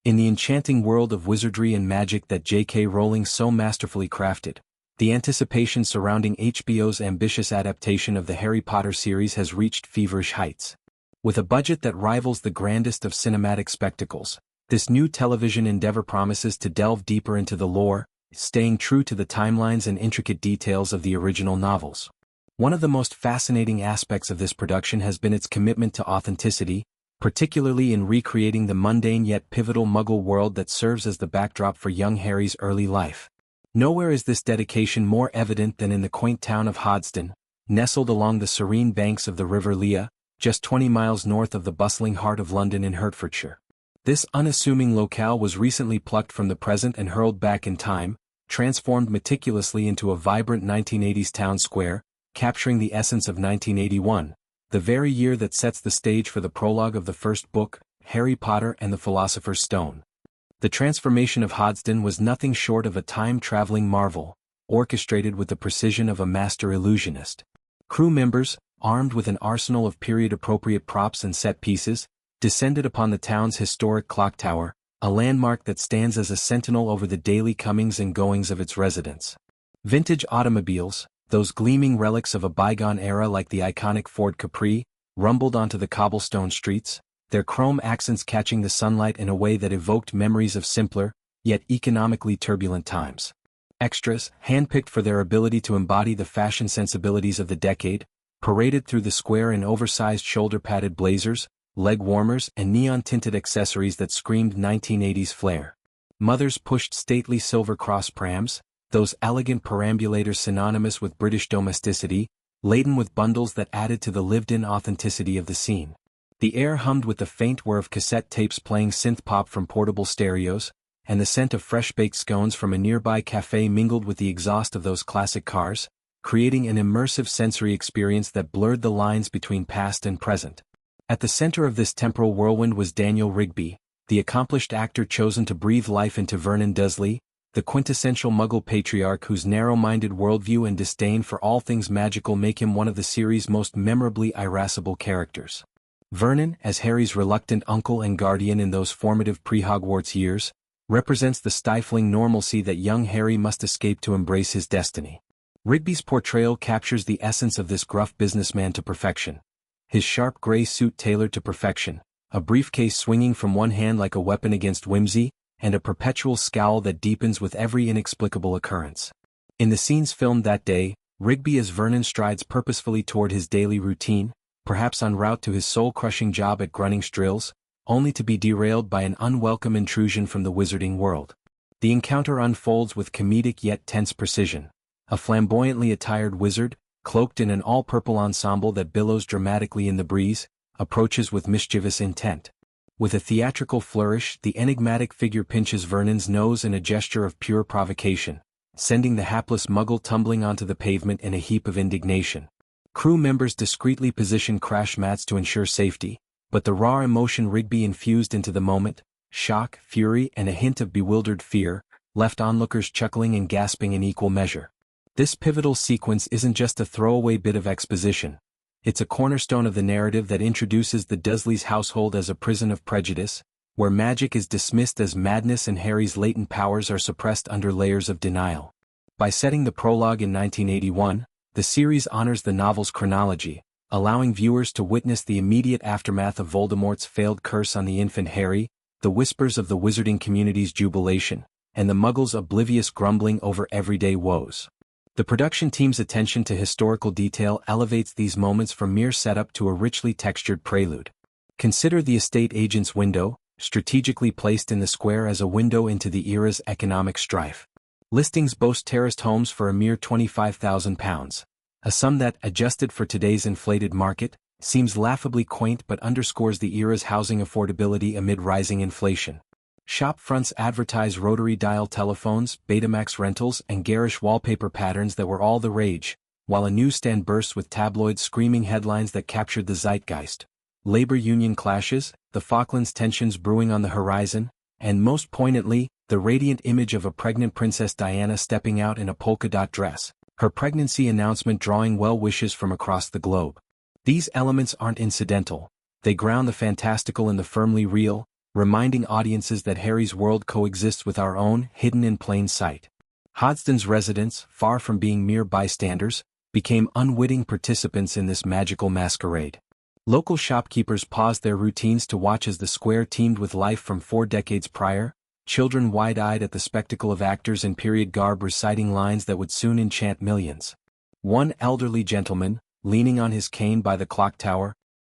In the enchanting world of wizardry and magic that J.K. Rowling so masterfully crafted, the anticipation surrounding HBO's ambitious adaptation of the Harry Potter series has reached feverish heights. With a budget that rivals the grandest of cinematic spectacles, this new television endeavor promises to delve deeper into the lore, staying true to the timelines and intricate details of the original novels. One of the most fascinating aspects of this production has been its commitment to authenticity, particularly in recreating the mundane yet pivotal Muggle world that serves as the backdrop for young Harry's early life. Nowhere is this dedication more evident than in the quaint town of Hoddesdon, nestled along the serene banks of the River Lea, just 20 miles north of the bustling heart of London in Hertfordshire. This unassuming locale was recently plucked from the present and hurled back in time, transformed meticulously into a vibrant 1980s town square, capturing the essence of 1981, the very year that sets the stage for the prologue of the first book, Harry Potter and the Philosopher's Stone. The transformation of Hoddesdon was nothing short of a time-traveling marvel, orchestrated with the precision of a master illusionist. Crew members, armed with an arsenal of period-appropriate props and set pieces, descended upon the town's historic clock tower, a landmark that stands as a sentinel over the daily comings and goings of its residents. Vintage automobiles, those gleaming relics of a bygone era like the iconic Ford Capri, rumbled onto the cobblestone streets, their chrome accents catching the sunlight in a way that evoked memories of simpler, yet economically turbulent times. Extras, handpicked for their ability to embody the fashion sensibilities of the decade, paraded through the square in oversized shoulder-padded blazers, leg warmers and neon-tinted accessories that screamed 1980s flair. Mothers pushed stately silver cross prams, those elegant perambulators synonymous with British domesticity, laden with bundles that added to the lived-in authenticity of the scene. The air hummed with the faint whir of cassette tapes playing synth-pop from portable stereos, and the scent of fresh-baked scones from a nearby cafe mingled with the exhaust of those classic cars, creating an immersive sensory experience that blurred the lines between past and present. At the center of this temporal whirlwind was Daniel Rigby, the accomplished actor chosen to breathe life into Vernon Dursley, the quintessential Muggle patriarch whose narrow-minded worldview and disdain for all things magical make him one of the series' most memorably irascible characters. Vernon, as Harry's reluctant uncle and guardian in those formative pre-Hogwarts years, represents the stifling normalcy that young Harry must escape to embrace his destiny. Rigby's portrayal captures the essence of this gruff businessman to perfection. His sharp gray suit tailored to perfection, a briefcase swinging from one hand like a weapon against whimsy, and a perpetual scowl that deepens with every inexplicable occurrence. In the scenes filmed that day, Rigby as Vernon strides purposefully toward his daily routine, perhaps en route to his soul-crushing job at Grunning's Drills, only to be derailed by an unwelcome intrusion from the wizarding world. The encounter unfolds with comedic yet tense precision. A flamboyantly attired wizard, cloaked in an all-purple ensemble that billows dramatically in the breeze, approaches with mischievous intent. With a theatrical flourish, the enigmatic figure pinches Vernon's nose in a gesture of pure provocation, sending the hapless Muggle tumbling onto the pavement in a heap of indignation. Crew members discreetly position crash mats to ensure safety, but the raw emotion Rigby infused into the moment, shock, fury, and a hint of bewildered fear, left onlookers chuckling and gasping in equal measure. This pivotal sequence isn't just a throwaway bit of exposition. It's a cornerstone of the narrative that introduces the Dursleys' household as a prison of prejudice, where magic is dismissed as madness and Harry's latent powers are suppressed under layers of denial. By setting the prologue in 1981, the series honors the novel's chronology, allowing viewers to witness the immediate aftermath of Voldemort's failed curse on the infant Harry, the whispers of the wizarding community's jubilation, and the Muggles' oblivious grumbling over everyday woes. The production team's attention to historical detail elevates these moments from mere setup to a richly textured prelude. Consider the estate agent's window, strategically placed in the square as a window into the era's economic strife. Listings boast terraced homes for a mere £25,000, a sum that, adjusted for today's inflated market, seems laughably quaint but underscores the era's housing affordability amid rising inflation. Shop fronts advertise rotary dial telephones, Betamax rentals, and garish wallpaper patterns that were all the rage, while a newsstand bursts with tabloid screaming headlines that captured the zeitgeist. Labor union clashes, the Falklands tensions brewing on the horizon, and most poignantly, the radiant image of a pregnant Princess Diana stepping out in a polka-dot dress, her pregnancy announcement drawing well wishes from across the globe. These elements aren't incidental. They ground the fantastical in the firmly real, reminding audiences that Harry's world coexists with our own, hidden in plain sight. Hodgson's residents, far from being mere bystanders, became unwitting participants in this magical masquerade. Local shopkeepers paused their routines to watch as the square teemed with life from 4 decades prior, children wide-eyed at the spectacle of actors in period garb reciting lines that would soon enchant millions. One elderly gentleman, leaning on his cane by the clock tower,